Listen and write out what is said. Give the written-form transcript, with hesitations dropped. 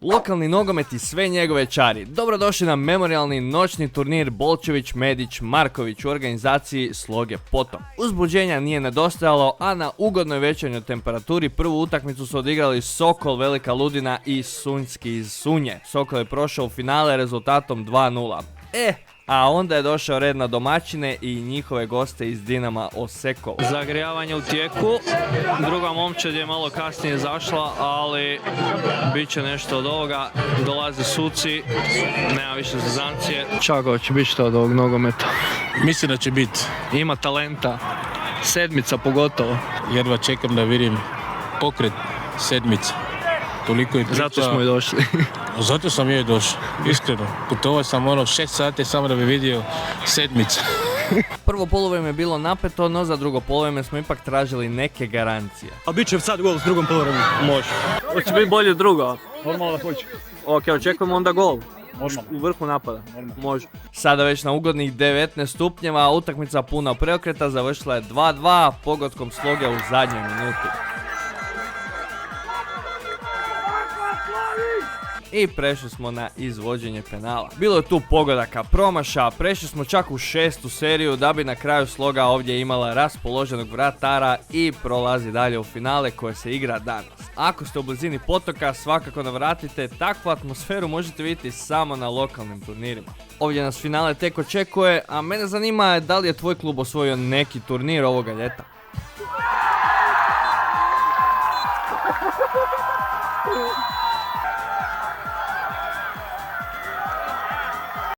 Lokalni nogomet i sve njegove čari. Dobrodošli na memorijalni noćni turnir Bolčević, Medić, Marković u organizaciji Sloge Potom. Uzbuđenja nije nedostajalo, a na ugodnoj večernjoj temperaturi prvu utakmicu su odigrali Sokol Velika Ludina i Sunjski iz Sunje. Sokol je prošao u finale rezultatom 2:0. A onda je došao red na domaćine i njihove goste iz Dinama Osekovo. Zagrijavanje u tijeku, druga momčad je malo kasnije zašla, ali bit će nešto od ovoga. Dolaze suci, nema više zezancije. Čako će biti što od ovog nogometa? Mislim da će biti. Ima talenta, sedmica pogotovo. Jedva čekam da vidim pokret sedmice. Toliko je priča. Zato smo i došli. Zato sam i došao, iskreno. Putovao sam 6 sati samo da bi vidio sedmicu. Prvo poluvreme je bilo napeto, no za drugo poluvreme smo ipak tražili neke garancije. A bit će sad gol s drugom poluvremenu? Može. Hoće biti bolje drugo. Normalno da hoće. Ok, očekujemo onda gol. Normalno. U vrhu napada. Može. Sada već na ugodnih 19 stupnjeva, utakmica puna preokreta završila je 2:2 pogodkom Sloge u zadnjoj minuti. I prešli smo na izvođenje penala. Bilo je tu pogodaka, promaša, prešli smo čak u 6. seriju da bi na kraju Sloga ovdje imala raspoloženog vratara i prolazi dalje u finale koje se igra danas. Ako ste u blizini Potoka, svakako navratite, takvu atmosferu možete vidjeti samo na lokalnim turnirima. Ovdje nas finale tek očekuje, a mene zanima da li je tvoj klub osvojio neki turnir ovoga ljeta.